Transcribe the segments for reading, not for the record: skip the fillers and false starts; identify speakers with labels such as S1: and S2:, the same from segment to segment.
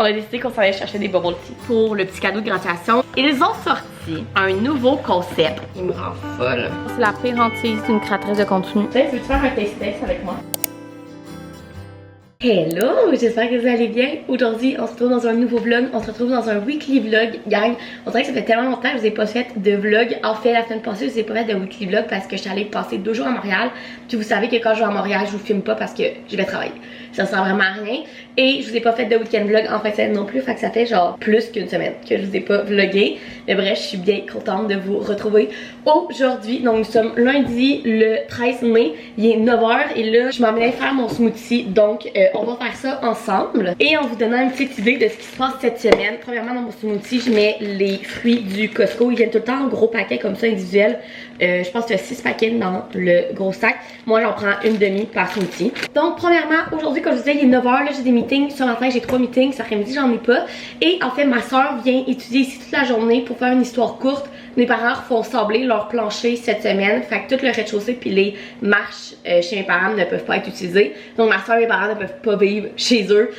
S1: On a décidé qu'on s'en allait chercher des bubble tea pour le petit cadeau de graduation. Ils ont sorti un nouveau concept. Il me rend folle. C'est la pire hantise d'une créatrice de contenu. Veux-tu faire un taste test avec moi? Hello, j'espère que vous allez bien. Aujourd'hui, on se retrouve dans un nouveau vlog. On se retrouve dans un weekly vlog, gang. On dirait que ça fait tellement longtemps que je vous ai pas fait de vlog. En fait, la semaine passée, je vous ai pas fait de weekly vlog parce que je suis allée passer 2 jours à Montréal. Puis vous savez que quand je vais à Montréal, je vous filme pas parce que je vais travailler. Ça sert vraiment à rien. Et je vous ai pas fait de week-end vlog en fin de semaine non plus. Fait que ça fait genre plus qu'une semaine que je vous ai pas vlogué. Mais bref, je suis bien contente de vous retrouver aujourd'hui. Donc nous sommes lundi le 13 mai. Il est 9h et là, je m'en vais faire mon smoothie. Donc on va faire ça ensemble. Et en vous donnant une petite idée de ce qui se passe cette semaine. Premièrement, dans mon smoothie, je mets les fruits du Costco. Ils viennent tout le temps en gros paquets comme ça, individuels. Je pense qu'il y a 6 paquets dans le gros sac. Moi, j'en prends une demi par smoothie. Donc, premièrement, aujourd'hui, comme je vous disais, il est 9h. Là, j'ai des meetings. Ce matin, j'ai 3 meetings. Cet après-midi, j'en ai pas. Et en fait, ma soeur vient étudier ici toute la journée pour faire une histoire courte. Mes parents font sabler leur plancher cette semaine. Fait que tout le rez-de-chaussée puis les marches chez mes parents ne peuvent pas être utilisées. Donc, ma soeur et mes parents ne peuvent pas vivre chez eux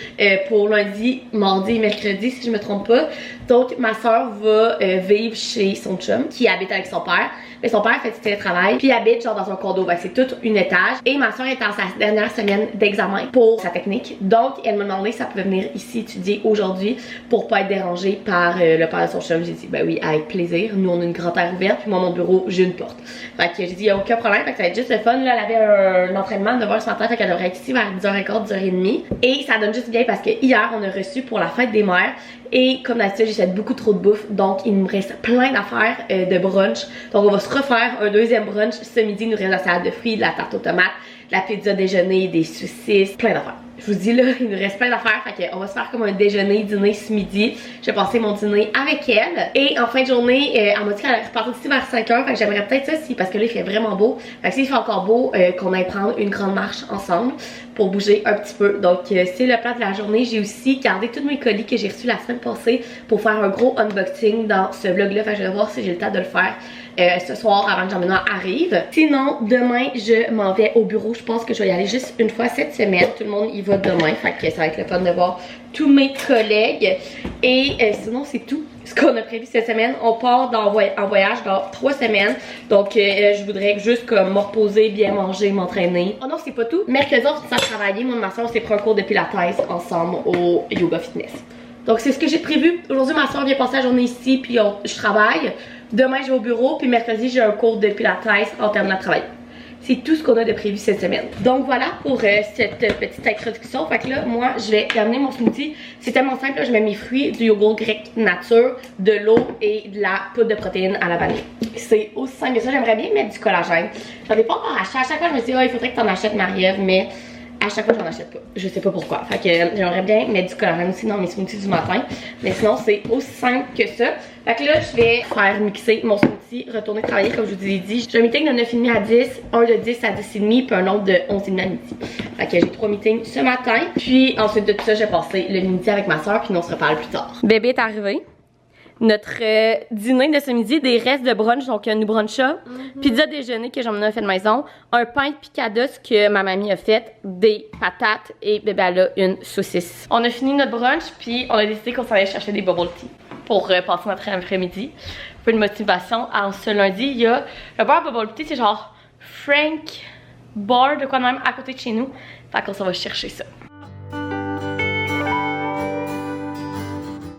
S1: pour lundi, mardi et mercredi, si je me trompe pas. Donc, ma soeur va vivre chez son chum qui habite avec son père. Mais son père fait du télétravail, puis il habite genre dans un condo, c'est tout un étage. Et ma soeur est dans sa dernière semaine d'examen pour sa technique. Donc elle m'a demandé si ça pouvait venir ici étudier aujourd'hui pour pas être dérangée par le père de son chum. J'ai dit ben oui, avec plaisir. Nous on a une grande aire ouverte, puis moi mon bureau j'ai une porte. Fait que j'ai dit y a aucun problème, fait que ça va être juste le fun. Là elle avait un entraînement de 9h ce matin, fait qu'elle devrait être ici vers 10h15, 10h30. Et ça donne juste bien parce que hier on a reçu pour la fête des mères. Et comme d'habitude, j'ai fait beaucoup trop de bouffe, donc il me reste plein d'affaires de brunch. Donc on va se refaire un deuxième brunch ce midi. Il nous reste la salade de fruits, de la tarte aux tomates, la pizza déjeuner, des saucisses, plein d'affaires. Je vous dis là, il nous reste plein d'affaires, fait qu'on va se faire comme un déjeuner, dîner ce midi. Je vais passer mon dîner avec elle. Et en fin de journée, elle m'a dit qu'elle allait repartir d'ici vers 5h, fait que j'aimerais peut-être ça si, parce que là il fait vraiment beau. Fait que s'il fait encore beau, qu'on aille prendre une grande marche ensemble pour bouger un petit peu. Donc c'est le plan de la journée. J'ai aussi gardé tous mes colis que j'ai reçus la semaine passée pour faire un gros unboxing dans ce vlog là. Fait que je vais voir si j'ai le temps de le faire ce soir avant que Jean-Benoît arrive. Sinon, demain, je m'en vais au bureau. Je pense que je vais y aller juste une fois cette semaine. Tout le monde y va demain. Fait que ça va être le fun de voir tous mes collègues. Et sinon, c'est tout ce qu'on a prévu cette semaine. On part en voyage dans 3 semaines. Donc, je voudrais juste comme me reposer, bien manger, m'entraîner. Oh non, c'est pas tout. Mercredi, on finit à travailler. Moi et ma soeur, on s'est pris un cours de pilates ensemble au Yoga Fitness. Donc, c'est ce que j'ai prévu. Aujourd'hui, ma soeur vient passer la journée ici, puis je travaille. Demain, je vais au bureau, puis mercredi, j'ai un cours de pilates en terminant de travail. C'est tout ce qu'on a de prévu cette semaine. Donc voilà pour cette petite introduction. Fait que là, moi, je vais terminer mon smoothie. C'est tellement simple, là, je mets mes fruits, du yogourt grec nature, de l'eau et de la poudre de protéines à la vanille. C'est aussi simple que ça. J'aimerais bien mettre du collagène. J'en ai pas encore acheté. À chaque fois, je me dis, il faudrait que t'en achètes, Marie-Ève, mais à chaque fois, j'en achète pas. Je sais pas pourquoi. Fait que j'aimerais bien mettre du collagène aussi dans mes smoothies du matin. Mais sinon, c'est aussi simple que ça. Fait que là, je vais faire mixer mon smoothie, retourner travailler comme je vous ai dit. J'ai un meeting de 9h30 à 10, un de 10 à 10h30, puis un autre de 11h30 à midi. Fait que j'ai 3 meetings ce matin. Puis ensuite de tout ça, je vais passer le midi avec ma soeur, puis on se reparle plus tard. Bébé est arrivé. Notre dîner de ce midi, des restes de brunch, donc une bruncha, pizza déjeuner que j'en ai fait de maison, un pain de picados que ma mamie a fait, des patates et bébé elle a une saucisse. On a fini notre brunch, puis on a décidé qu'on s'en allait chercher des bubble tea pour passer notre après-midi. Un peu de motivation. Alors ce lundi, il y a le bar bubble tea, c'est genre Frank Bar de quoi de même à côté de chez nous. Fait qu'on s'en va chercher ça.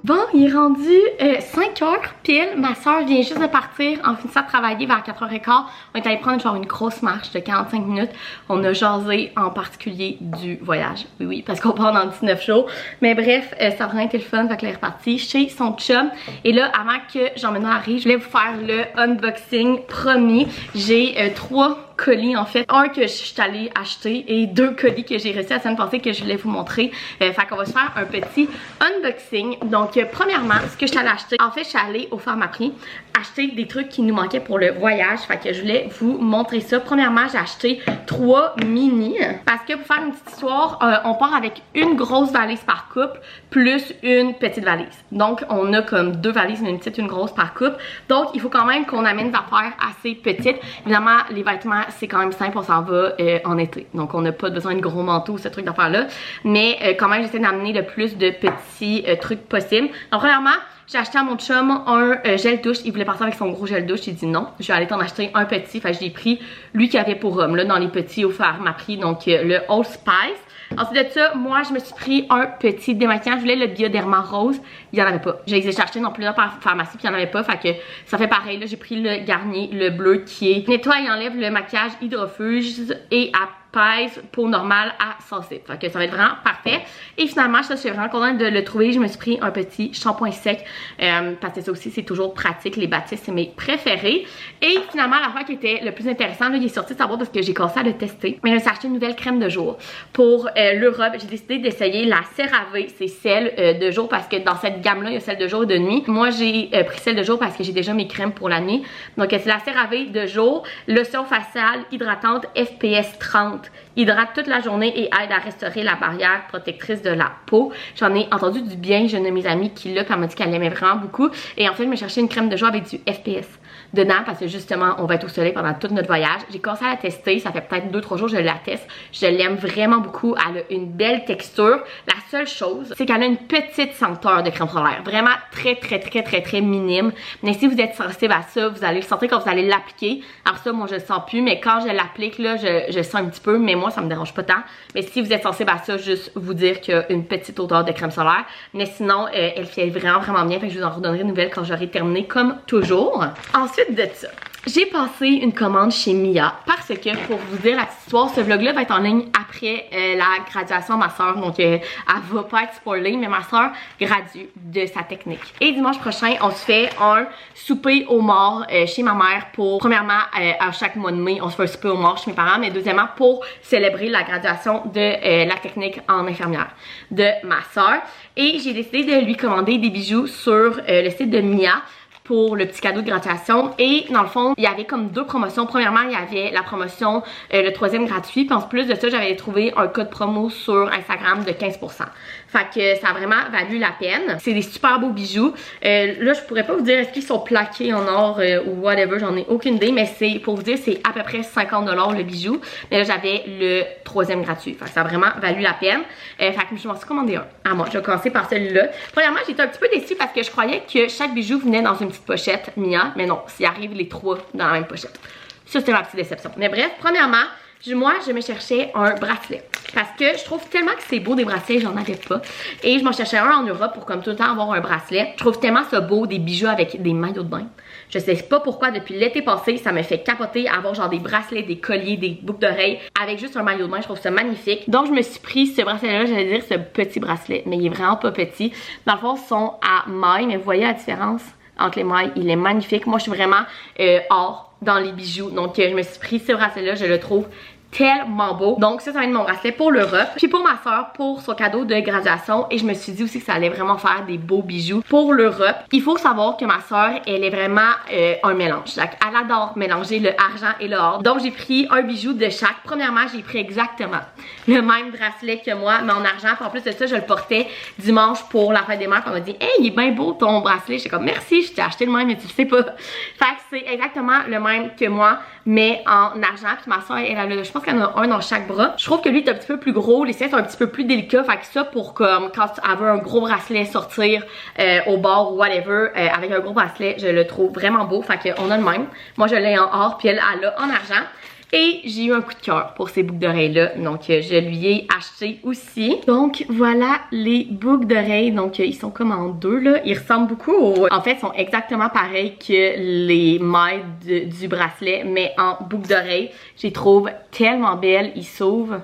S1: Bon, il est rendu 5h pile. Ma soeur vient juste de partir en finissant de travailler vers 4h15. On est allé prendre genre une grosse marche de 45 minutes. On a jasé en particulier du voyage. Oui, oui, parce qu'on part dans 19 jours. Mais bref, ça a vraiment été le fun. Fait que là, elle est repartie chez son chum. Et là, avant que Jean-Benoît arrive, je voulais vous faire le unboxing promis. J'ai 3 colis en fait, un que je suis allée acheter et 2 colis que j'ai reçus la semaine passée que je voulais vous montrer. Fait qu'on va se faire un petit unboxing. Donc premièrement, ce que je suis allée acheter, en fait je suis allée au Pharmaprix acheter des trucs qui nous manquaient pour le voyage. Fait que je voulais vous montrer ça. Premièrement, j'ai acheté 3 mini parce que pour faire une petite histoire, on part avec une grosse valise par couple plus une petite valise. Donc on a comme 2 valises, une petite, une grosse par couple. Donc il faut quand même qu'on amène des affaires assez petites. Évidemment, les vêtements c'est quand même simple, on s'en va en été. Donc, on n'a pas besoin de gros manteaux, ce truc d'affaires-là. Mais quand même, j'essaie d'amener le plus de petits trucs possibles. Donc, premièrement, j'ai acheté à mon chum un gel douche. Il voulait partir avec son gros gel douche. J'ai dit non. Je vais aller t'en acheter un petit. Fait que j'ai pris lui qui avait pour homme. Là, dans les petits offerts, m'a pris donc le Old Spice. Ensuite de ça, moi, je me suis pris un petit démaquillant. Je voulais le Bioderma rose. Il n'y en avait pas. J'ai acheté dans plusieurs pharmacies puis il n'y en avait pas. Fait que ça fait pareil. Là, j'ai pris le Garnier, le bleu qui est nettoie et enlève le maquillage hydrofuge et apaise peau normale à sensible. Fait que ça va être vraiment parfait. Et finalement, je suis vraiment contente de le trouver. Je me suis pris un petit shampoing sec parce que ça aussi, c'est toujours pratique. Les bâtisses, c'est mes préférés. Et finalement, l'affaire qui était le plus intéressant, là, il est sorti de savoir parce que j'ai commencé à le tester. Mais je me suis acheté une nouvelle crème de jour pour l'Europe. J'ai décidé d'essayer la CeraVe. C'est celle de jour parce que dans cette gamme-là, il y a celle de jour et de nuit. Moi, j'ai pris celle de jour parce que j'ai déjà mes crèmes pour la nuit. Donc, c'est la CeraVe de jour. Lotion faciale hydratante FPS 30. Hydrate toute la journée et aide à restaurer la barrière protectrice de la peau. J'en ai entendu du bien. J'ai une de mes amies qui l'a, puis elle m'a dit qu'elle l'aimait vraiment beaucoup. Et en fait, je me cherchais une crème de jour avec du FPS dedans parce que justement, on va être au soleil pendant tout notre voyage. J'ai commencé à la tester. Ça fait peut-être 2-3 jours que je la teste. Je l'aime vraiment beaucoup. Elle a une belle texture. La seule chose, c'est qu'elle a une petite senteur de crème solaire. Vraiment très minime. Mais si vous êtes sensible à ça, vous allez le sentir quand vous allez l'appliquer. Alors ça, moi, je le sens plus. Mais quand je l'applique, là, je le sens un petit peu. Mais moi, ça me dérange pas tant. Mais si vous êtes sensible à ça, juste vous dire qu'il y a une petite odeur de crème solaire. Mais sinon, elle fait vraiment bien. Fait que je vous en redonnerai une nouvelle quand j'aurai terminé comme toujours. Ensuite de ça, j'ai passé une commande chez Mia parce que, pour vous dire la petite histoire, ce vlog-là va être en ligne après la graduation de ma soeur. Donc, elle va pas être spoilée, mais ma soeur gradue de sa technique. Et dimanche prochain, on se fait un souper au mort chez ma mère pour, premièrement, à chaque mois de mai, on se fait un souper au mort chez mes parents, mais deuxièmement, pour célébrer la graduation de la technique en infirmière de ma soeur. Et j'ai décidé de lui commander des bijoux sur le site de Mia pour le petit cadeau de graduation. Et dans le fond, il y avait comme 2 promotions. Premièrement, il y avait la promotion le 3e gratuit. Puis en plus de ça, j'avais trouvé un code promo sur Instagram de 15%. Fait que ça a vraiment valu la peine. C'est des super beaux bijoux. Là, je pourrais pas vous dire est-ce qu'ils sont plaqués en or ou whatever, j'en ai aucune idée. Mais c'est pour vous dire, c'est à peu près 50$ le bijou. Mais là, j'avais le 3e gratuit. Fait que ça a vraiment valu la peine. Fait que je m'en suis commandé un à moi. Je vais commencer par celui-là. Premièrement, j'étais un petit peu déçue parce que je croyais que chaque bijou venait dans une petite pochette Mia. Mais non, s'il arrive les 3 dans la même pochette. Ça, c'était ma petite déception. Mais bref, premièrement, moi, je me cherchais un bracelet. Parce que je trouve tellement que c'est beau des bracelets, j'en avais pas. Et je m'en cherchais un en Europe pour comme tout le temps avoir un bracelet. Je trouve tellement ça beau, des bijoux avec des maillots de bain. Je sais pas pourquoi, depuis l'été passé, ça me fait capoter avoir genre des bracelets, des colliers, des boucles d'oreilles avec juste un maillot de bain. Je trouve ça magnifique. Donc, je me suis pris ce bracelet-là, j'allais dire ce petit bracelet. Mais il est vraiment pas petit. Dans le fond, ils sont à mailles, mais vous voyez la différence entre les mailles. Il est magnifique. Moi, je suis vraiment or dans les bijoux. Donc, je me suis pris ce bracelet-là. Je le trouve tellement beau. Donc ça va être mon bracelet pour l'Europe. Puis pour ma soeur, pour son cadeau de graduation. Et je me suis dit aussi que ça allait vraiment faire des beaux bijoux pour l'Europe. Il faut savoir que ma soeur, elle est vraiment un mélange. Donc, elle adore mélanger le argent et l'or. Donc j'ai pris un bijou de chaque. Premièrement, j'ai pris exactement le même bracelet que moi, mais en argent. Puis en plus de ça, je le portais dimanche pour la fête des mères. Puis on m'a dit, hey, il est bien beau ton bracelet. J'étais comme, merci, je t'ai acheté le même, mais tu le sais pas. Fait que c'est exactement le même que moi, mais en argent. Puis ma soeur, elle a le, je pense qu'elle en a un dans chaque bras. Je trouve que lui est un petit peu plus gros, les siens sont un petit peu plus délicats. Fait que ça, pour comme quand elle veut un gros bracelet sortir au bord ou whatever, avec un gros bracelet, je le trouve vraiment beau. Fait qu'on a le même. Moi, je l'ai en or, puis elle l'a en argent. Et j'ai eu un coup de cœur pour ces boucles d'oreilles-là. Donc, je lui ai acheté aussi. Donc, voilà les boucles d'oreilles. Donc, ils sont comme en 2, là. Ils ressemblent beaucoup aux... En fait, ils sont exactement pareils que les mailles du bracelet, mais en boucles d'oreilles. Je les trouve tellement belles. Ils s'ouvrent.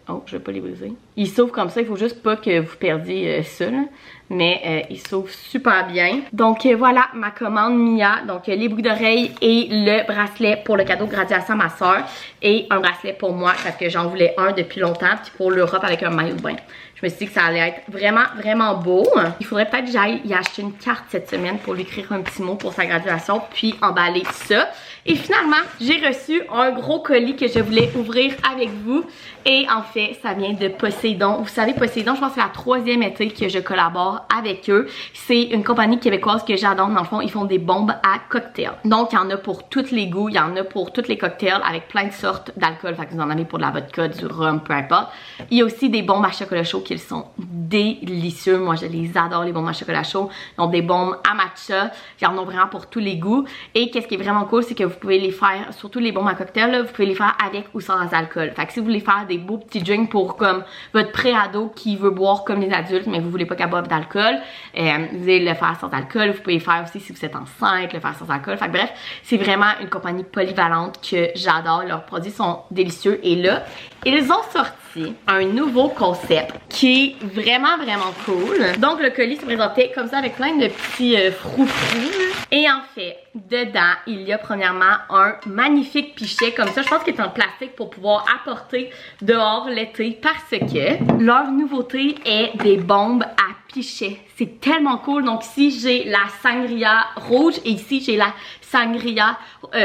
S1: Oh, je vais pas les briser. Ils s'ouvrent comme ça. Il faut juste pas que vous perdiez ça, là. Mais ils s'ouvrent super bien. Donc voilà ma commande Mia. Donc les boucles d'oreilles et le bracelet pour le cadeau de graduation à ma soeur. Et un bracelet pour moi parce que j'en voulais un depuis longtemps. Puis pour l'Europe avec un maillot de bain. Je me suis dit que ça allait être vraiment beau. Il faudrait peut-être que j'aille y acheter une carte cette semaine pour lui écrire un petit mot pour sa graduation. Puis emballer ça. Et finalement, j'ai reçu un gros colis que je voulais ouvrir avec vous. Et en fait, ça vient de Possède Poséidon. Vous savez, Poséidon, je pense que c'est la 3e été que je collabore avec eux. C'est une compagnie québécoise que j'adore. Dans le fond, ils font des bombes à cocktails. Donc, il y en a pour tous les goûts, il y en a pour tous les cocktails avec plein de sortes d'alcool. Fait que vous en avez pour de la vodka, du rhum, peu importe. Il y a aussi des bombes à chocolat chaud qui sont délicieux. Moi, je les adore, les bombes à chocolat chaud. Ils ont des bombes à matcha. Il y en a vraiment pour tous les goûts. Et qu'est-ce qui est vraiment cool, c'est que vous pouvez les faire, surtout les bombes à cocktail, là, vous pouvez les faire avec ou sans alcool. Fait que si vous voulez faire des beaux petits drinks pour comme votre pré-ado qui veut boire comme les adultes, mais vous voulez pas qu'elle boive d'alcool, vous allez le faire sans alcool. Vous pouvez le faire aussi si vous êtes enceinte, le faire sans alcool. Fait que bref, c'est vraiment une compagnie polyvalente que j'adore. Leurs produits sont délicieux. Et là, ils ont sorti un nouveau concept qui est vraiment cool. Donc le colis se présentait comme ça avec plein de petits froufrous. Et en fait, dedans, il y a premièrement un magnifique pichet comme ça. Je pense qu'il est en plastique pour pouvoir apporter dehors l'été parce que leur nouveauté est des bombes à pichet. C'est tellement cool. Donc ici, j'ai la sangria rouge et ici, j'ai la sangria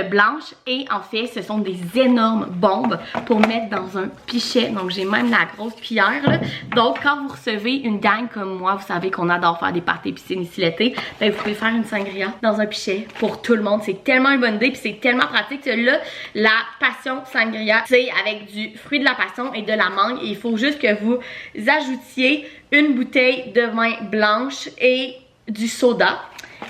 S1: blanche. Et en fait, ce sont des énormes bombes pour mettre dans un pichet. Donc j'ai même la grosse cuillère là. Donc quand vous recevez une gang comme moi, vous savez qu'on adore faire des parties piscine ici l'été, ben vous pouvez faire une sangria dans un pichet pour tout le monde. C'est tellement une bonne idée puis c'est tellement pratique que là, la passion sangria, c'est avec du fruit de la passion et de la mangue. Et il faut juste que vous ajoutiez une bouteille de vin blanche et du soda.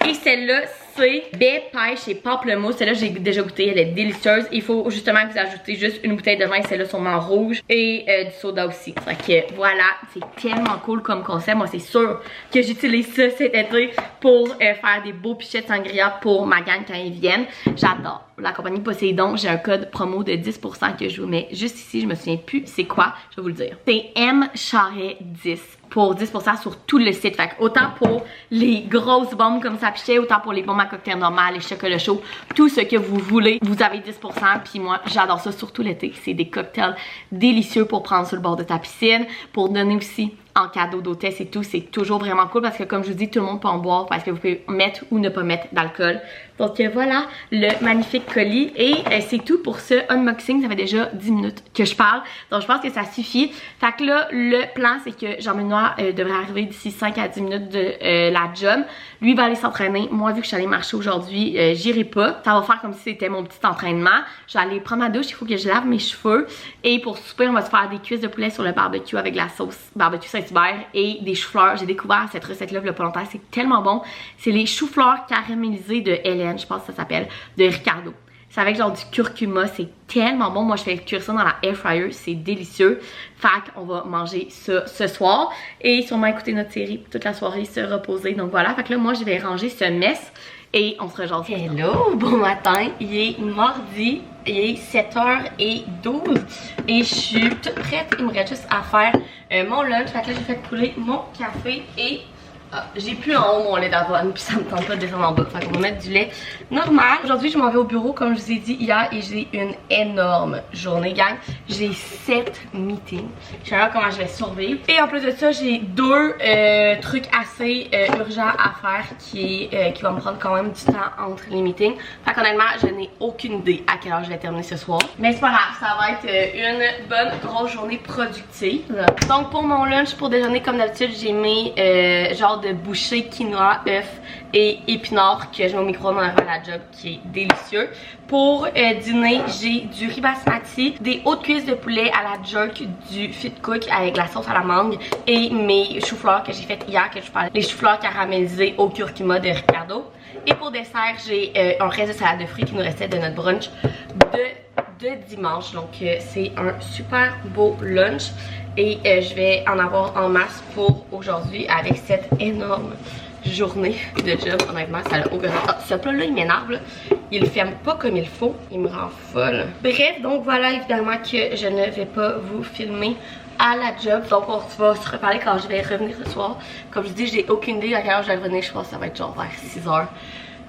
S1: Et celle-là, c'est baie, pêche et pamplemousse. Celle-là, j'ai déjà goûté, elle est délicieuse. Il faut justement que vous ajoutez juste une bouteille de vin, celle-là sûrement rouge, et du soda aussi. Fait que voilà, c'est tellement cool comme concept. Moi, c'est sûr que j'utilise ça cet été pour faire des beaux pichets de sangria pour ma gang quand ils viennent. J'adore. La compagnie Poséidon, j'ai un code promo de 10% que je vous mets juste ici. Je me souviens plus c'est quoi, je vais vous le dire. C'est MCharret10 pour 10% sur tout le site. Fait que autant pour les grosses bombes comme ça pichet, autant pour les bombes à cocktail normales, les chocolats chauds, tout ce que vous voulez, vous avez 10%. Puis moi, j'adore ça, surtout l'été. C'est des cocktails délicieux pour prendre sur le bord de ta piscine, pour donner aussi en cadeau d'hôtesse et tout. C'est toujours vraiment cool parce que comme je vous dis, tout le monde peut en boire parce que vous pouvez mettre ou ne pas mettre d'alcool. Donc voilà le magnifique colis et c'est tout pour ce unboxing. Ça fait déjà 10 minutes que je parle, donc je pense que ça suffit. Fait que là, le plan c'est que Jean-Benoît devrait arriver d'ici 5 à 10 minutes de la job. Lui va aller s'entraîner. Moi, vu que je suis allée marcher aujourd'hui, j'irai pas. Ça va faire comme si c'était mon petit entraînement. Je vais aller prendre ma douche, il faut que je lave mes cheveux. Et pour souper, on va se faire des cuisses de poulet sur le barbecue avec la sauce barbecue Saint-Hubert et des choux-fleurs. J'ai découvert cette recette-là il y a pas longtemps. C'est tellement bon. C'est les choux-fleurs caramélisés de Hélène, je pense que ça s'appelle, de Ricardo. C'est avec genre du curcuma, c'est tellement bon. Moi, je fais cuire ça dans la air fryer, c'est délicieux. Fait qu'on va manger ça ce soir et sûrement écouter notre série toute la soirée, se reposer. Donc voilà, fait que là, moi, je vais ranger ce mess et on se rejoint. Hello, bon matin, il est mardi, il est 7h12 et je suis toute prête. Il me reste juste à faire mon lunch. Fait que là, j'ai fait couler mon café et... Ah, j'ai plus en haut mon lait d'avoine puis ça me tente pas de descendre en bas. Fait qu'on va mettre du lait normal. Aujourd'hui je m'en vais au bureau comme je vous ai dit hier et j'ai une énorme journée gang. J'ai 7 meetings. Je sais pas comment je vais survivre. Et en plus de ça j'ai 2 trucs assez urgents à faire qui vont me prendre quand même du temps entre les meetings. Fait qu'honnêtement je n'ai aucune idée à quelle heure je vais terminer ce soir. Mais c'est pas grave, ça va être une bonne grosse journée productive. Donc pour mon lunch, pour déjeuner comme d'habitude j'ai mis genre de bouchée quinoa, œufs et épinards que je mets au micro-ondes avant la job qui est délicieux. Pour dîner, j'ai du riz basmati, des hautes cuisses de poulet à la jerk du Fit Cook avec la sauce à la mangue et mes choux-fleurs que j'ai fait hier, que je parlais, les choux-fleurs caramélisés au curcuma de Ricardo. Et pour dessert, j'ai un reste de salade de fruits qui nous restait de notre brunch de dimanche. Donc c'est un super beau lunch et je vais en avoir en masse pour aujourd'hui avec cette énorme journée de job. Honnêtement, ça n'a aucun sens. Ce plat-là, il m'énerve. Il ferme pas comme il faut. Il me rend folle. Bref, donc voilà évidemment que je ne vais pas vous filmer à la job. Donc on va se reparler quand je vais revenir ce soir. Comme je dis, j'ai aucune idée à quelle heure je vais revenir. Je pense que ça va être genre vers 6h.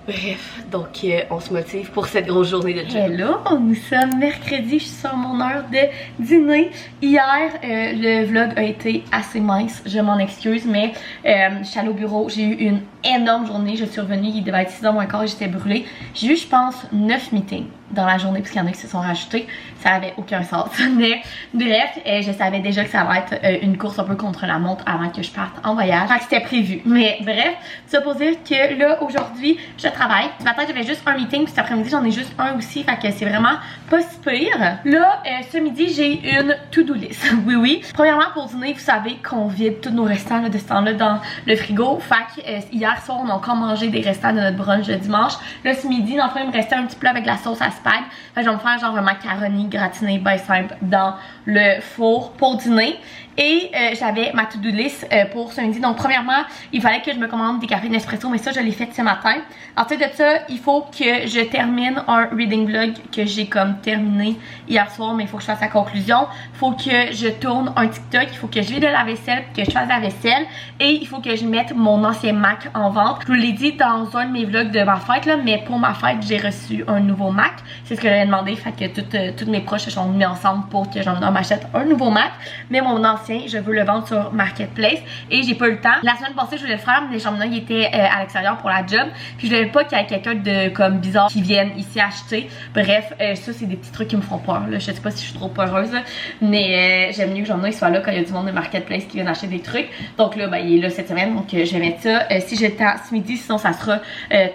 S1: Bref, donc on se motive pour cette grosse journée de job. Hello, nous sommes mercredi, je suis sur mon heure de dîner. Hier, le vlog a été assez mince, je m'en excuse, mais je suis allée au bureau, j'ai eu une énorme journée. Je suis revenue, il devait être 6h moins quart et j'étais brûlée. J'ai eu, je pense, 9 meetings. dans la journée parce qu'il y en a qui se sont rajoutés. Ça avait aucun sens. Mais bref, je savais déjà que ça allait être une course un peu contre la montre avant que je parte en voyage. Fait que c'était prévu. Mais bref, ça pour dire que là, aujourd'hui, je travaille. Ce matin, j'avais juste un meeting, puis cet après-midi, j'en ai juste un aussi. Fait que c'est vraiment pas si pire. Là, ce midi, j'ai une to-do list. Oui, oui. Premièrement, pour dîner, vous savez qu'on vide tous nos restants là, de ce temps-là dans le frigo. Fait que hier soir, on a encore mangé des restants de notre brunch de dimanche. Là, ce midi, dans le fond, il me restait un petit plat avec de la sauce à spag. Fait que je vais me faire genre un macaroni gratiné bien simple dans le four pour dîner. Et j'avais ma to-do list pour ce midi. Donc premièrement, il fallait que je me commande des cafés Nespresso, mais ça je l'ai fait ce matin. Ensuite de ça, il faut que je termine un reading vlog que j'ai comme terminé hier soir, mais il faut que je fasse la conclusion. Il faut que je tourne un TikTok, il faut que je vide la vaisselle, que je fasse la vaisselle, et il faut que je mette mon ancien Mac en vente. Je vous l'ai dit dans un de mes vlogs de ma fête là, mais pour ma fête, j'ai reçu un nouveau Mac. C'est ce que j'avais demandé, fait que toutes mes proches se sont mis ensemble pour que j'en m'achète un nouveau Mac. Mais mon ancien, je veux le vendre sur Marketplace et j'ai pas eu le temps. La semaine passée, je voulais le faire, mais les il était à l'extérieur pour la job. Puis je voulais pas qu'il y ait quelqu'un de comme bizarre qui vienne ici acheter. Bref, ça c'est des petits trucs qui me font peur. Là. Je sais pas si je suis trop peureuse, là, mais j'aime mieux que Jean-Noël soit là quand il y a du monde de Marketplace qui vient acheter des trucs. Donc là, ben, il est là cette semaine, donc je vais mettre ça si j'ai le temps ce midi, sinon ça sera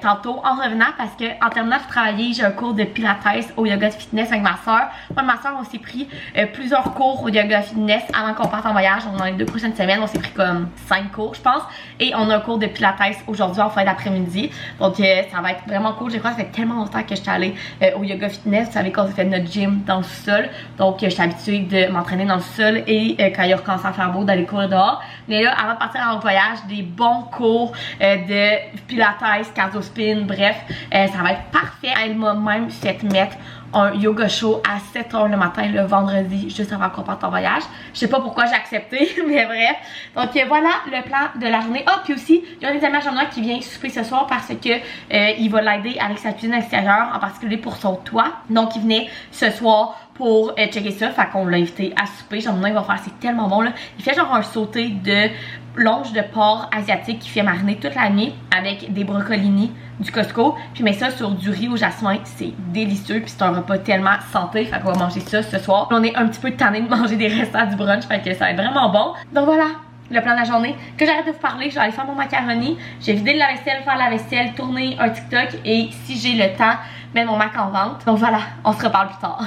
S1: tantôt en revenant parce que en terminant de travailler, j'ai un cours de pilates au yoga fitness avec ma soeur. Moi et ma soeur, on s'est pris plusieurs cours au yoga fitness avant qu'on parte en voyage. Donc dans les 2 prochaines semaines, on s'est pris comme 5 cours je pense. Et on a un cours de pilates aujourd'hui en fin d'après-midi. Donc ça va être vraiment cool. Je crois que ça fait tellement longtemps que je suis allée au yoga fitness. Vous savez qu'on s'est fait notre gym dans le sol. Donc je suis habituée de m'entraîner dans le sol et quand il a recommencé à faire beau d'aller courir dehors. Mais là, avant de partir en voyage, des bons cours de pilates, cardio spin, bref, ça va être parfait. Elle m'a même fait mettre un yoga show à 7h le matin le vendredi juste avant qu'on parte en voyage. Je sais pas pourquoi j'ai accepté, mais bref. Donc voilà le plan de la journée. Ah, puis aussi, il y a un des amis à Jean-Noël qui vient souper ce soir parce que il va l'aider avec sa cuisine extérieure, en particulier pour son toit. Donc il venait ce soir pour checker ça, fait qu'on l'a invité à souper. Jean-Noël va faire, c'est tellement bon là. Il fait genre un sauté de longe de porc asiatique qui fait mariner toute l'année avec des brocolini du Costco, puis met ça sur du riz au jasmin, c'est délicieux, puis c'est un repas tellement santé, fait qu'on va manger ça ce soir. On est un petit peu tanné de manger des restants du brunch, fait que ça va être vraiment bon. Donc voilà le plan de la journée. Que j'arrête de vous parler, je vais aller faire mon macaroni, j'ai vidé de la vaisselle, faire la vaisselle, tourner un TikTok et si j'ai le temps, mettre mon Mac en vente. Donc voilà, on se reparle plus tard.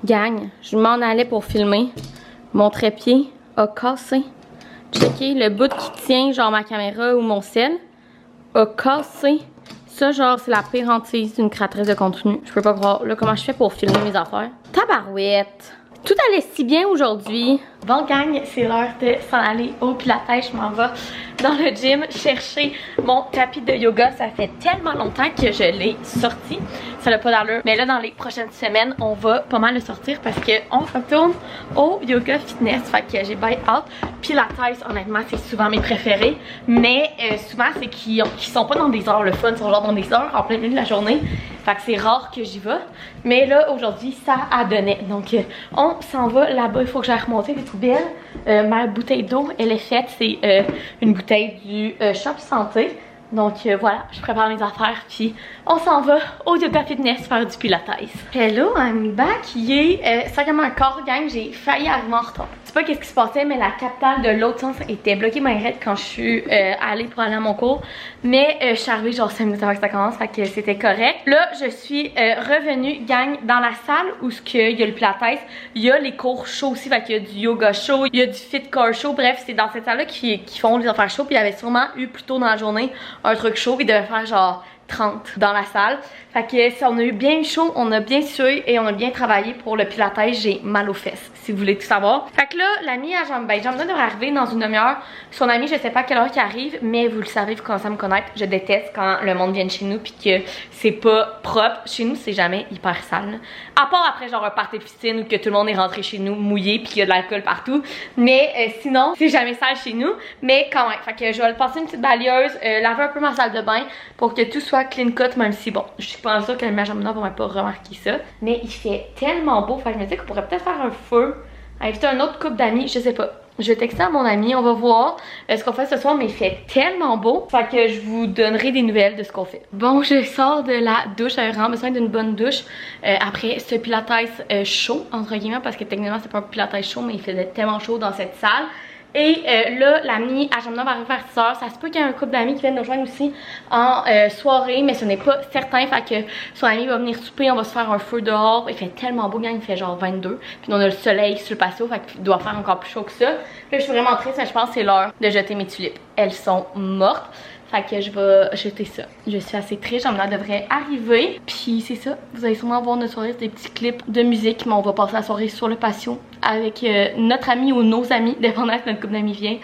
S1: Gang, je m'en allais pour filmer. Mon trépied a cassé. Checkez, le bout qui tient genre ma caméra ou mon sel a cassé. Ça genre c'est la pire hantise d'une créatrice de contenu. Je peux pas croire. Là comment je fais pour filmer mes affaires? Tabarouette! Tout allait si bien aujourd'hui. Bon gang, c'est l'heure de s'en aller au pilates. Je m'en vais dans le gym chercher mon tapis de yoga. Ça fait tellement longtemps que je l'ai sorti. Ça n'a pas d'allure. Mais là, dans les prochaines semaines, on va pas mal le sortir parce qu'on retourne au yoga fitness. Fait que j'ai bien hâte. Pilates, honnêtement, c'est souvent mes préférés. Mais souvent, c'est qu'ils sont pas dans des heures le fun. Ils sont genre dans des heures en plein milieu de la journée. Fait que c'est rare que j'y vais. Mais là, aujourd'hui, ça a donné. Donc, on s'en va là-bas. Il faut que j'aille remonter les poubelles. Ma bouteille d'eau, elle est faite. C'est une bouteille du Shop Santé. Donc voilà, je prépare mes affaires puis on s'en va au yoga fitness faire du pilates. Hello, I'm back. Il est 5h15, gang, j'ai failli arriver en retard. Je sais pas qu'est-ce qui se passait, mais la capitale de l'autre sens était bloquée ma raide quand je suis allée pour aller à mon cours. Mais je suis arrivée genre 5 minutes avant que ça commence, fait que c'était correct. Là, je suis revenue, gang, dans la salle où il y a le pilates. Il y a les cours chauds aussi, fait qu'il y a du yoga chaud, il y a du fit core chaud. Bref, c'est dans cette salle-là qui font les affaires chaudes. Puis il y avait sûrement eu plus tôt dans la journée un truc chaud, il devait faire genre 30 dans la salle. Fait que si on a eu bien chaud, on a bien sué et on a bien travaillé pour le pilates. J'ai mal aux fesses, si vous voulez tout savoir. Fait que là, l'ami à Jean-Benoît devrait arriver dans une demi-heure. Son ami, je sais pas à quelle heure qu'il arrive, mais vous le savez, vous commencez à me connaître. Je déteste quand le monde vient chez nous puis que c'est pas propre. Chez nous, c'est jamais hyper sale. À part après genre un party de piscine ou que tout le monde est rentré chez nous mouillé puis qu'il y a de l'alcool partout. Mais sinon, c'est jamais sale chez nous. Mais quand même, fait que je vais le passer une petite balieuse, laver un peu ma salle de bain pour que tout soit clean cut, même si bon, je suis pas sûre que le Jean-Benoît va même pas remarquer ça. Mais il fait tellement beau, fait que je me dis qu'on pourrait peut-être faire un feu, inviter un autre couple d'amis, je sais pas. Je vais texter à mon ami, on va voir ce qu'on fait ce soir, mais il fait tellement beau. Fait que je vous donnerai des nouvelles de ce qu'on fait. Bon, je sors de la douche, j'avais vraiment besoin d'une bonne douche après ce pilates chaud, entre guillemets, parce que techniquement c'est pas un pilates chaud, mais il faisait tellement chaud dans cette salle. Et là, l'ami à Jean-Benoît va arriver vers 6 h. Ça se peut qu'il y ait un couple d'amis qui viennent nous rejoindre aussi en soirée, mais ce n'est pas certain. Fait que son ami va venir souper, on va se faire un feu dehors. Il fait tellement beau, gang, il fait genre 22. Puis on a le soleil sur le patio, fait qu'il doit faire encore plus chaud que ça. Là, je suis vraiment triste, mais je pense que c'est l'heure de jeter mes tulipes. Elles sont mortes. Fait que je vais jeter ça. Je suis assez triste, Jean-Benoît devrait arriver. Puis c'est ça, vous allez sûrement voir notre soirée, des petits clips de musique. Mais on va passer la soirée sur le patio avec notre ami ou nos amis, dépendant que notre couple d'amis vient,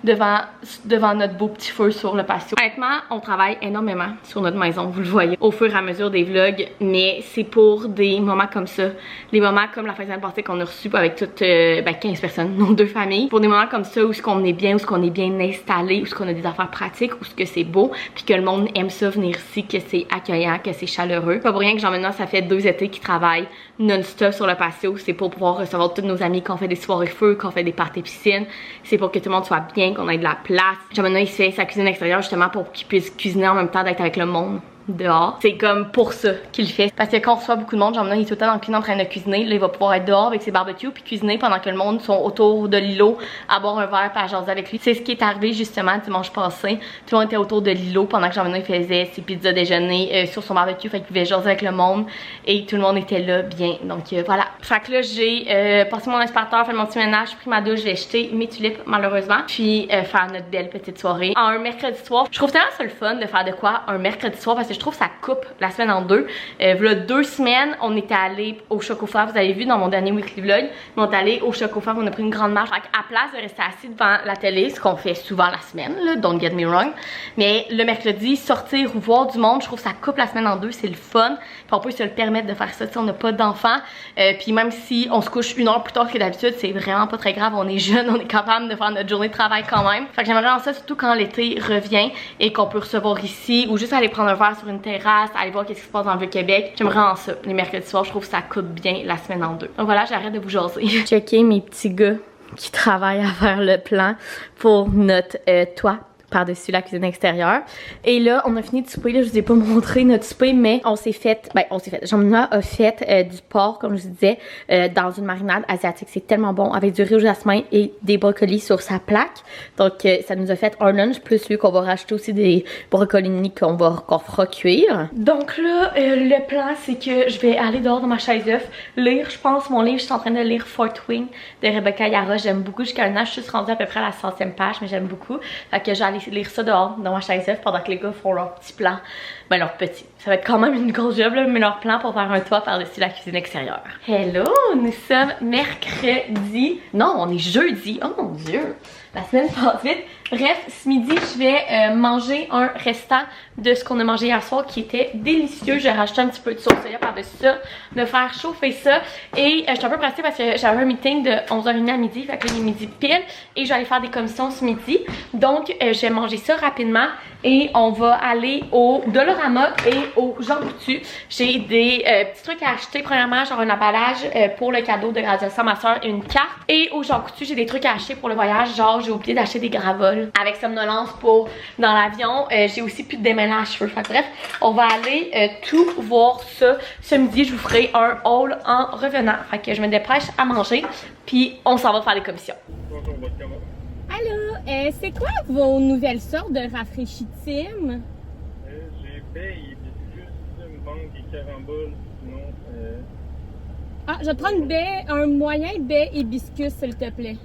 S1: devant notre beau petit feu sur le patio. Honnêtement, on travaille énormément sur notre maison, vous le voyez, au fur et à mesure des vlogs, mais c'est pour des moments comme ça, les moments comme la fin de semaine passée qu'on a reçu avec toutes 15 personnes, nos 2 familles, pour des moments comme ça où ce qu'on est bien, où ce qu'on est bien installé, où ce qu'on a des affaires pratiques, où ce que c'est beau, puis que le monde aime ça venir ici, que c'est accueillant, que c'est chaleureux. Pas pour rien que Jean-Benoît, ça fait 2 étés qu'il travaille non-stop sur le patio, c'est pour pouvoir recevoir tous nos amis, qu'on fait des soirées feu, qu'on fait des parties piscine, c'est pour que tout le monde soit bien, qu'on ait de la place. Jean-Benoît, il se fait sa cuisine extérieure justement pour qu'il puisse cuisiner en même temps d'être avec le monde dehors. C'est comme pour ça qu'il le fait. Parce que quand on reçoit beaucoup de monde, Jean-Benoît il est tout le temps dans le cuisine en train de cuisiner. Là, il va pouvoir être dehors avec ses barbecues puis cuisiner pendant que le monde sont autour de l'îlot à boire un verre et à jaser avec lui. C'est ce qui est arrivé justement dimanche passé. Tout le monde était autour de l'îlot pendant que Jean-Benoît faisait ses pizzas déjeuner sur son barbecue. Fait qu'il pouvait jaser avec le monde et tout le monde était là bien. Donc voilà. Fait que là, j'ai passé mon aspirateur, fait mon petit ménage, pris ma douche, j'ai jeté mes tulipes malheureusement. Puis faire notre belle petite soirée. Un mercredi soir. Je trouve tellement ça le fun de faire de quoi un mercredi soir parce que je trouve que ça coupe la semaine en deux. Voilà 2 semaines, on était allé au Chocofer, vous avez vu dans mon dernier weekly vlog, mais on est allé au Chocofer, on a pris une grande marche. Fait à place de rester assis devant la télé, ce qu'on fait souvent la semaine, là, don't get me wrong, mais le mercredi, sortir ou voir du monde, je trouve que ça coupe la semaine en deux, c'est le fun. Puis on peut se le permettre de faire ça, si on n'a pas d'enfants. Puis même si on se couche 1 heure plus tard que d'habitude, c'est vraiment pas très grave, on est jeune, on est capable de faire notre journée de travail quand même. Fait que j'aimerais vraiment ça, surtout quand l'été revient et qu'on peut recevoir ici ou juste aller prendre un verre sur une terrasse, aller voir qu'est-ce qui se passe dans le Vieux-Québec. J'aimerais en ça. Les mercredis soirs, je trouve que ça coupe bien la semaine en deux. Donc voilà, j'arrête de vous jaser. Checker mes petits gars qui travaillent à faire le plan pour notre toit par-dessus la cuisine extérieure. Et là, on a fini de souper. Là, je vous ai pas montré notre souper, mais on s'est fait, Jean-Benoît a fait du porc, comme je vous disais, dans une marinade asiatique. C'est tellement bon, avec du riz au jasmin et des brocolis sur sa plaque. Donc, ça nous a fait un lunch, plus lui qu'on va rajouter aussi des brocolis qu'on fera cuire. Donc là, le plan, c'est que je vais aller dehors dans ma chaise œuf, lire, je pense, mon livre. Je suis en train de lire Fort Wing de Rebecca Yarros. J'aime beaucoup. Jusqu'à un an, je suis rendue à peu près à la 100e page, mais j'aime beaucoup. Fait que j'allais lire ça dehors dans ma chaise œuf pendant que les gars font leur petit plan. Ben leur petit. Ça va être quand même une grosse job là, mais leur plan pour faire un toit par-dessus la cuisine extérieure. Hello! Nous sommes mercredi. Non, on est jeudi. Oh mon dieu! La semaine passe vite. Bref, ce midi, je vais manger un restant de ce qu'on a mangé hier soir qui était délicieux. J'ai rajouté un petit peu de sauce soya par-dessus ça, de faire chauffer ça. Et je suis un peu pressée parce que j'avais un meeting de 11h30 à midi, fait que là, il est midi pile. Et je vais aller faire des commissions ce midi. Donc, je vais manger ça rapidement et on va aller au Dollarama et au Jean Coutu. J'ai des petits trucs à acheter. Premièrement, genre un emballage pour le cadeau de graduation à ma soeur et une carte. Et au Jean Coutu, j'ai des trucs à acheter pour le voyage. Genre, j'ai oublié d'acheter des gravoles avec somnolence pour dans l'avion. J'ai aussi plus de démêlage à cheveux. Fait, bref, on va aller tout voir ça. Ce midi, je vous ferai un haul en revenant. Fait que je me dépêche à manger. Puis on s'en va faire les commissions.
S2: Allô, c'est quoi vos nouvelles sortes de rafraîchitimes?
S3: J'ai baie et juste une banque et caramboles, sinon...
S2: Ah, je vais te prendre une baie, un moyen baie hibiscus, s'il te plaît.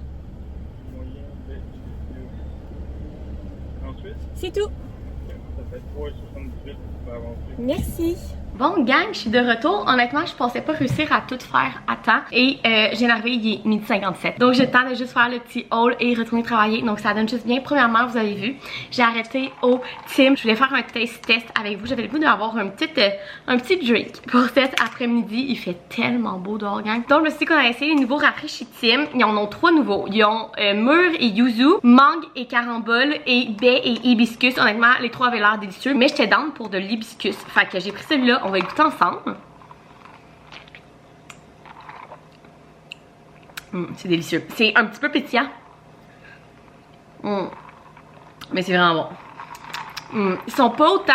S3: Moyen baie hibiscus. Ensuite?
S2: C'est tout.
S3: Ça fait 3,78 pour avancer.
S2: Merci.
S1: Bon, gang, je suis de retour. Honnêtement, je pensais pas réussir à tout faire à temps. Et j'ai arrivé, il est 12h57. Donc, j'ai le temps de juste faire le petit haul et retourner travailler. Donc, ça donne juste bien. Premièrement, vous avez vu, j'ai arrêté au Tim. Je voulais faire un taste test avec vous. J'avais le goût d'avoir un petit drink pour cet après-midi. Il fait tellement beau dehors, gang. Donc, je me suis dit qu'on allait essayer les nouveaux rafraîchis Tim. Ils en ont 3 nouveaux. Ils ont mûr et yuzu, mangue et carambole et baie et hibiscus. Honnêtement, les 3 avaient l'air délicieux. Mais j'étais down pour de l'hibiscus. Fait que j'ai pris celui-là. On va écouter ensemble. C'est délicieux. C'est un petit peu pétillant. Mais c'est vraiment bon. Ils sont pas autant,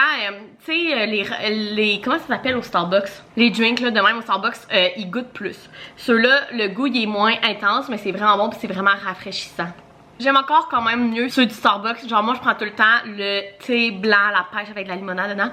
S1: tu sais, les comment ça s'appelle au Starbucks? Les drinks, là, de même au Starbucks, ils goûtent plus. Ceux-là, le goût, il est moins intense, mais c'est vraiment bon, puis c'est vraiment rafraîchissant. J'aime encore quand même mieux ceux du Starbucks. Genre, moi, je prends tout le temps le thé blanc à la pêche avec de la limonade dedans.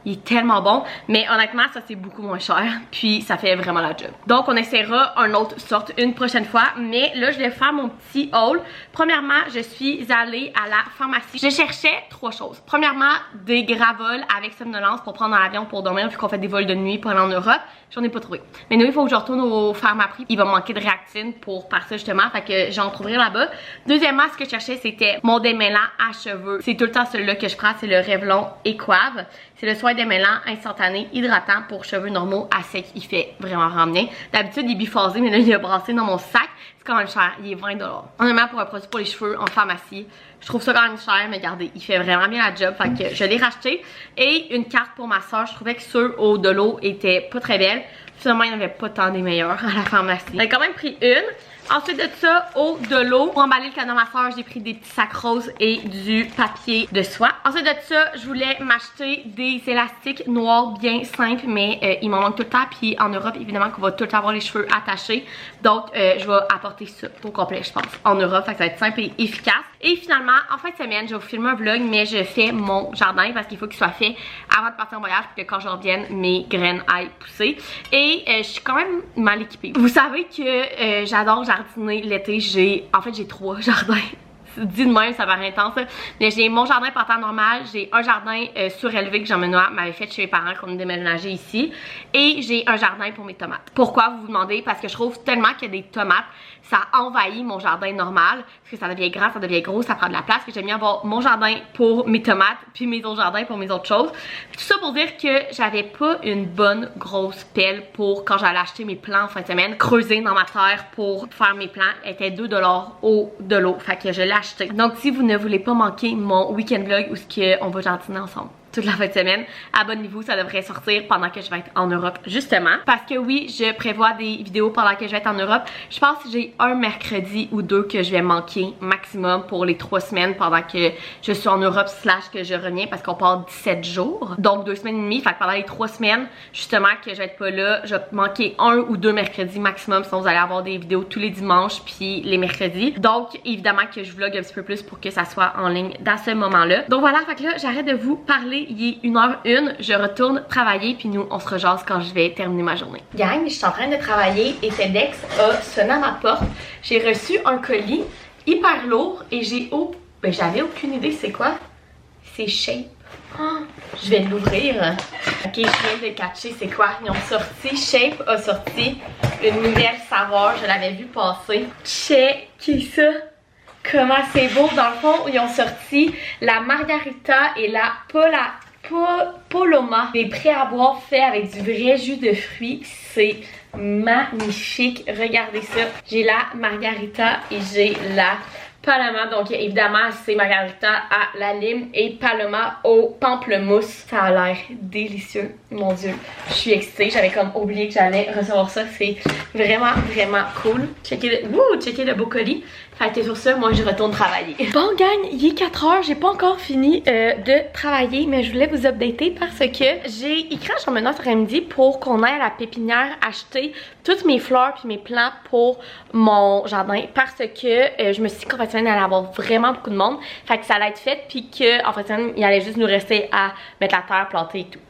S1: Il est tellement bon, mais honnêtement, ça c'est beaucoup moins cher, puis ça fait vraiment la job. Donc on essaiera un autre sorte une prochaine fois, mais là je vais faire mon petit haul. Premièrement, je suis allée à la pharmacie. Je cherchais 3 choses. Premièrement, des gravols avec somnolence pour prendre dans l'avion pour dormir, vu qu'on fait des vols de nuit pour aller en Europe. J'en ai pas trouvé. Mais nous, il faut que je retourne au Pharmaprix. Il va me manquer de réactine pour partir justement, fait que j'en trouverai là-bas. Deuxièmement, ce que je cherchais, c'était mon démêlant à cheveux. C'est tout le temps celui-là que je prends, c'est le Revlon Equave. C'est le soin démêlant instantané hydratant pour cheveux normaux à sec. Il fait vraiment bien. D'habitude, il est biphasé, mais là, il est brassé dans mon sac. C'est quand même cher. Il est 20$. Honnêtement, pour un produit pour les cheveux en pharmacie, je trouve ça quand même cher, mais regardez, il fait vraiment bien la job. Fait que je l'ai racheté. Et une carte pour ma soeur. Je trouvais que ceux au de l'eau étaient pas très belles. Finalement, il n'y en avait pas tant des meilleurs à la pharmacie. J'ai quand même pris une. Ensuite de ça, au de l'eau, pour emballer le cadeau à ma soeur, j'ai pris des petits sacs roses et du papier de soie. Ensuite de ça, je voulais m'acheter des élastiques noirs bien simples, mais il m'en manque tout le temps. Puis en Europe, évidemment, qu'on va tout le temps avoir les cheveux attachés. Donc, je vais apporter ça au complet, je pense, en Europe. Fait que ça va être simple et efficace. Et finalement, en fin de semaine, je vais vous filmer un vlog, mais je fais mon jardin parce qu'il faut qu'il soit fait avant de partir en voyage pour que quand je revienne, mes graines aillent pousser. Et je suis quand même mal équipée. Vous savez que j'adore jardiner l'été. J'ai 3 jardins. Dit de même, ça paraît intense, mais j'ai mon jardin par temps normal, j'ai un jardin surélevé que Jean-Benoît m'avait fait chez mes parents qu'on a déménagé ici, et j'ai un jardin pour mes tomates. Pourquoi, vous vous demandez? Parce que je trouve tellement qu'il y a des tomates, ça envahit mon jardin normal, parce que ça devient grand, ça devient gros, ça prend de la place, que j'aime bien avoir mon jardin pour mes tomates, puis mes autres jardins pour mes autres choses. Tout ça pour dire que j'avais pas une bonne grosse pelle pour quand j'allais acheter mes plants en fin de semaine, creuser dans ma terre pour faire mes plants, elle était 2$ au de l'eau, fait que je l'ai acheté. Donc si vous ne voulez pas manquer mon week-end vlog où on va jardiner ensemble toute la fin de semaine, abonnez-vous, ça devrait sortir pendant que je vais être en Europe justement. Parce que oui, je prévois des vidéos pendant que je vais être en Europe. Je pense que j'ai un mercredi ou 2 que je vais manquer maximum pour les 3 semaines pendant que je suis en Europe / que je reviens parce qu'on part 17 jours. Donc 2 semaines et demie, fait que pendant les 3 semaines justement que je vais être pas là, je vais manquer 1 ou 2 mercredis maximum, sinon vous allez avoir des vidéos tous les dimanches puis les mercredis. Donc évidemment que je vlog un petit peu plus pour que ça soit en ligne dans ce moment-là. Donc voilà, fait que là j'arrête de vous parler. Il est 1h01, je retourne travailler puis nous on se rejase quand je vais terminer ma journée. Gang, je suis en train de travailler et FedEx a sonné à ma porte. J'ai reçu un colis hyper lourd et j'avais aucune idée c'est quoi. C'est Shape. Oh, je vais l'ouvrir. Ok, je viens de catcher c'est quoi. Ils ont sorti, Shape a sorti une nouvelle saveur, je l'avais vu passer. Checkez ça. Comment c'est beau, dans le fond, ils ont sorti la margarita et la Paloma. Des prêts à boire faits avec du vrai jus de fruits. C'est magnifique. Regardez ça. J'ai la margarita et j'ai la Paloma. Donc évidemment, c'est margarita à la lime et Paloma au pamplemousse. Ça a l'air délicieux. Mon Dieu, je suis excitée. J'avais comme oublié que j'allais recevoir ça. C'est vraiment cool. Checkez le beau colis. Fait que sur ça, moi je retourne travailler. Bon gang, il est 4h, j'ai pas encore fini de travailler, mais je voulais vous updater parce que j'ai écrit à Jean-Benoît cet après-midi pour qu'on aille à la pépinière acheter toutes mes fleurs puis mes plants pour mon jardin parce que je me suis dit qu'en fin de semaine il allait avoir vraiment beaucoup de monde. Fait que ça allait être fait puis qu'en fin de semaine il allait juste nous rester à mettre la terre, planter et tout.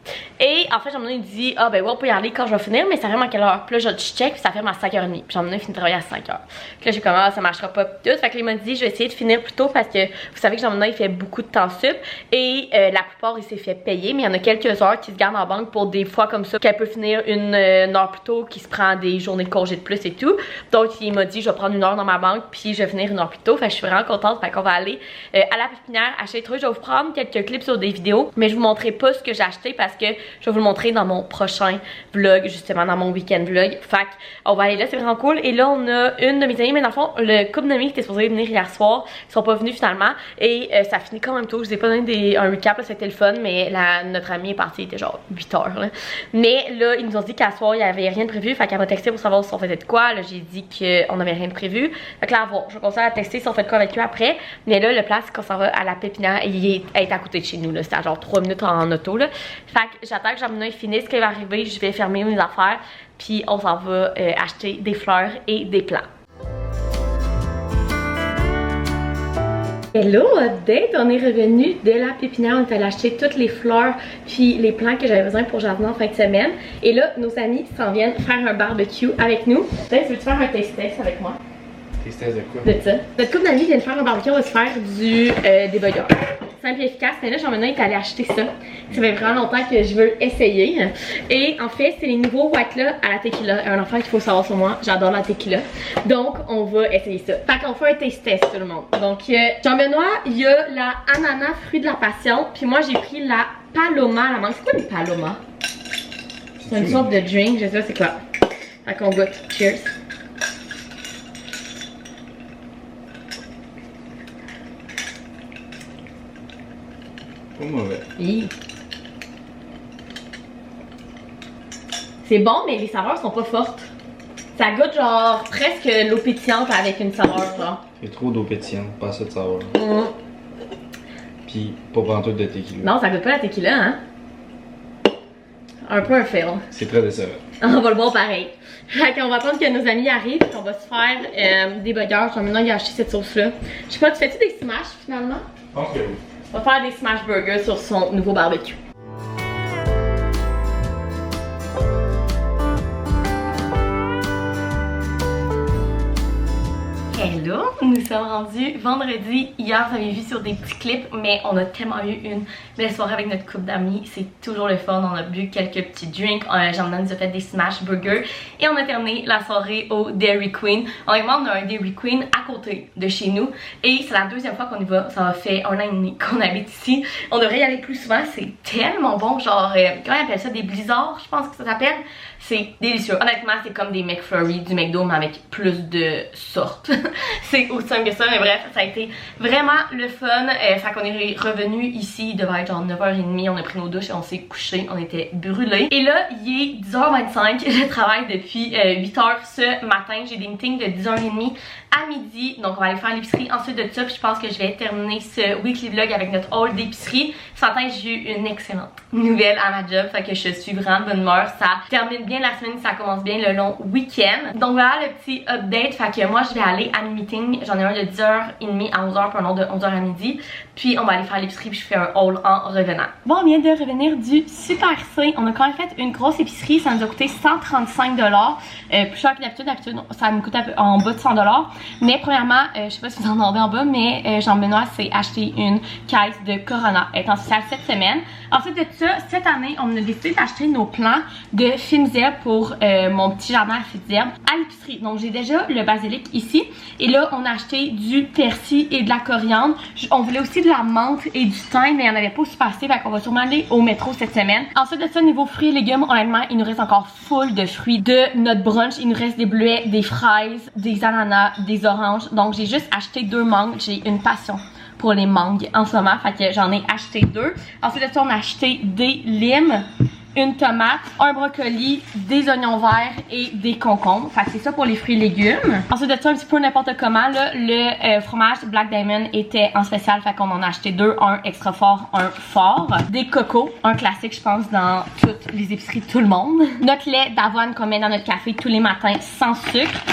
S1: Et en fait Jean-Benoît il dit ah ben ouais on peut y aller quand je vais finir mais ça ferme à quelle heure? Puis là je check puis ça ferme à 5h30. Puis Jean-Benoît finit de travailler à 5h. Puis là j'ai comme ah ça marchera pas tout. Fait que il m'a dit je vais essayer de finir plus tôt parce que vous savez que Jean-Benoît il fait beaucoup de temps sup et la plupart il s'est fait payer, mais il y en a quelques heures qui se gardent en banque pour des fois comme ça qu'elle peut finir une heure plus tôt, qui se prend des journées de congé de plus et tout. Donc il m'a dit je vais prendre une heure dans ma banque puis je vais finir une heure plus tôt. Fait que je suis vraiment contente. Fait qu'on va aller à la pépinière acheter des trucs. Je vais vous prendre quelques clips sur des vidéos, mais je vous montrerai pas ce que j'ai acheté parce que je vais vous le montrer dans mon prochain vlog, justement dans mon week-end vlog. Fait qu'on va aller là, c'est vraiment cool. Et là on a une de mes amies, mais dans le fond le couple d'amis qui était supposé venir hier soir, ils sont pas venus finalement et ça finit quand même tôt. Je vous ai pas donné un recap, c'était le fun, mais notre amie est partie, il était genre 8h là. Mais là ils nous ont dit qu'à soir il y avait rien de prévu, fait qu'elle m'a texté pour savoir si on faisait de quoi. Là j'ai dit qu'on avait rien de prévu. Fait que là à voir, je vais continuer à tester si on fait de quoi avec eux après. Mais là le place quand ça va à la pépinière, elle est à côté de chez nous là, c'est à genre 3 minutes en auto là. Fait que j'attends que Jean-Benoît finisse, ce qui va arriver, je vais fermer mes affaires puis on s'en va acheter des fleurs et des plants. Hello update, on est revenu de la pépinière, on est allé acheter toutes les fleurs puis les plants que j'avais besoin pour Jasmin en fin de semaine. Et là, nos amis s'en viennent faire un barbecue avec nous. Veux-tu faire un taste test avec moi?
S3: Taste test de quoi?
S1: De ça. Notre couple d'amis vient de faire un barbecue, on va se faire des burgers. Simple et efficace, mais là Jean-Benoît est allé acheter ça. Ça fait vraiment longtemps que je veux essayer. Et en fait, c'est les nouveaux white là à la tequila. Un enfant qu'il faut savoir sur moi, j'adore la tequila. Donc, on va essayer ça. Fait qu'on fait un taste test tout le monde. Donc, Jean-Benoît, il y a la ananas fruit de la passion. Puis moi, j'ai pris la paloma à la mangue. C'est quoi les palomas? C'est une sorte de drink, je sais pas c'est quoi. Fait qu'on goûte. Cheers.
S3: Pas mauvais.
S1: C'est bon, mais les saveurs sont pas fortes. Ça goûte genre presque l'eau pétillante avec une saveur genre.
S3: C'est trop d'eau pétillante, pas assez de saveur. Puis pas pantoute de tequila.
S1: Non, ça goûte pas la tequila, hein? Un peu un fail.
S3: C'est très décevant.
S1: On va le voir pareil. Fait qu'on va attendre que nos amis arrivent et qu'on va se faire des burgers. Maintenant, il a acheté cette sauce-là. Je sais pas, tu fais-tu des smash finalement?
S3: Je pense que oui.
S1: On va faire des smash burgers sur son nouveau barbecue. Hello! Nous sommes rendus vendredi. Hier, vous avez vu sur des petits clips, mais on a tellement eu une belle soirée avec notre couple d'amis. C'est toujours le fun. On a bu quelques petits drinks. Jean-Benoît nous a fait des smash burgers. Et on a terminé la soirée au Dairy Queen. Honnêtement, on a un Dairy Queen à côté de chez nous. Et c'est la deuxième fois qu'on y va. Ça a fait 1 an et demi qu'on habite ici. On devrait y aller plus souvent. C'est tellement bon. Genre, comment on appelle ça? Des blizzards, je pense que ça s'appelle. C'est délicieux. Honnêtement, c'est comme des McFlurry du McDo, mais avec plus de sortes. C'est aussi simple que ça, mais bref, ça a été vraiment le fun. Fait qu'on est revenu ici, il devait être genre 9h30, on a pris nos douches et on s'est couché, on était brûlés. Et là, il est 10h25, je travaille depuis 8h ce matin, j'ai des meetings de 10h30 à midi, donc on va aller faire l'épicerie ensuite de ça, puis je pense que je vais terminer ce weekly vlog avec notre haul d'épicerie. Ce matin, j'ai eu une excellente nouvelle à ma job, fait que je suis vraiment de bonne humeur. Ça termine bien la semaine, ça commence bien le long week-end. Donc voilà le petit update, fait que moi je vais aller à mes meetings, j'en ai un de 10h30 à 11h puis un autre de 11h à midi, puis on va aller faire l'épicerie puis je fais un haul en revenant. Bon, on vient de revenir du Super C, on a quand même fait une grosse épicerie, ça nous a coûté 135$, plus cher que d'habitude, ça me coûte un peu en bas de 100$. Mais premièrement, je sais pas si vous en demandez en bas, mais Jean-Benoît s'est acheté une caisse de Corona. Elle est en spécial cette semaine. Ensuite de ça, cette année, on a décidé d'acheter nos plants de fines herbes pour mon petit jardin à fines herbes à l'épicerie. Donc j'ai déjà le basilic ici. Et là, on a acheté du persil et de la coriandre. On voulait aussi de la menthe et du thym, mais il n'y en avait pas aussi assez. Fait qu'on va sûrement aller au métro cette semaine. Ensuite de ça, niveau fruits et légumes, honnêtement, il nous reste encore full de fruits de notre brunch. Il nous reste des bleuets, des fraises, des ananas, des oranges. Donc j'ai juste acheté 2 mangues. J'ai une passion pour les mangues en ce moment, fait que j'en ai acheté 2. Ensuite de ça, on a acheté des limes, une tomate, un brocoli, des oignons verts et des concombres. Fait que c'est ça pour les fruits et légumes. Ensuite de ça, un petit peu n'importe comment, là, le fromage Black Diamond était en spécial, fait qu'on en a acheté 2, un extra fort, un fort. Des cocos, un classique je pense dans toutes les épiceries de tout le monde. Notre lait d'avoine qu'on met dans notre café tous les matins sans sucre.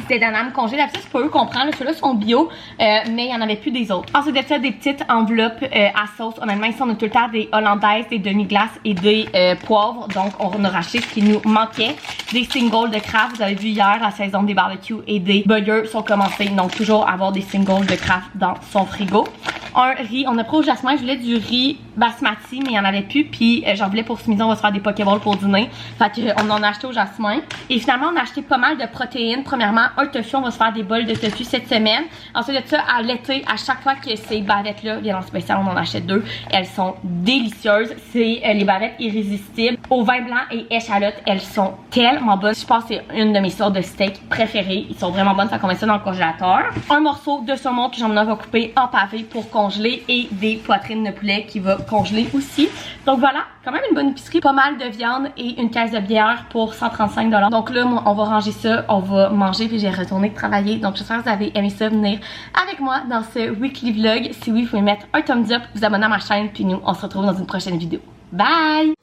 S1: Des Danone congés, d'habitude c'est pas eux qu'on prend, ceux-là sont bio, mais il y en avait plus des autres. Ensuite de ça, des petites enveloppes à sauce. Honnêtement ici on a tout le temps des hollandaises, des demi-glaces et des poivre. Donc, on a racheté ce qui nous manquait. Des singles de Kraft. Vous avez vu hier, la saison des barbecues et des burgers sont commencés. Donc, toujours avoir des singles de Kraft dans son frigo. Un riz, on a pris au jasmin, je voulais du riz basmati, mais il n'y en avait plus. Puis j'en voulais pour ce midi, on va se faire des pokéballs pour dîner. Fait qu'on en a acheté au jasmin. Et finalement, on a acheté pas mal de protéines. Premièrement, un tofu, on va se faire des bols de tofu cette semaine. Ensuite de ça, à l'été, à chaque fois que ces bavettes-là viennent en spécial, on en achète 2. Elles sont délicieuses. C'est les bavettes irrésistibles au vin blanc et échalote. Elles sont tellement bonnes. Je pense que c'est une de mes sortes de steaks préférées. Ils sont vraiment bonnes. Ça met ça dans le congélateur. Un morceau de saumon que j'en ai coupé en pavé pour congeler et des poitrines de poulet qui va congeler aussi. Donc voilà, quand même une bonne épicerie. Pas mal de viande et une caisse de bière pour 135 $. Donc là, moi, on va ranger ça, on va manger puis j'ai retourné travailler. Donc j'espère que vous avez aimé ça, venir avec moi dans ce weekly vlog. Si oui, vous pouvez mettre un thumbs up, vous abonner à ma chaîne puis nous, on se retrouve dans une prochaine vidéo. Bye!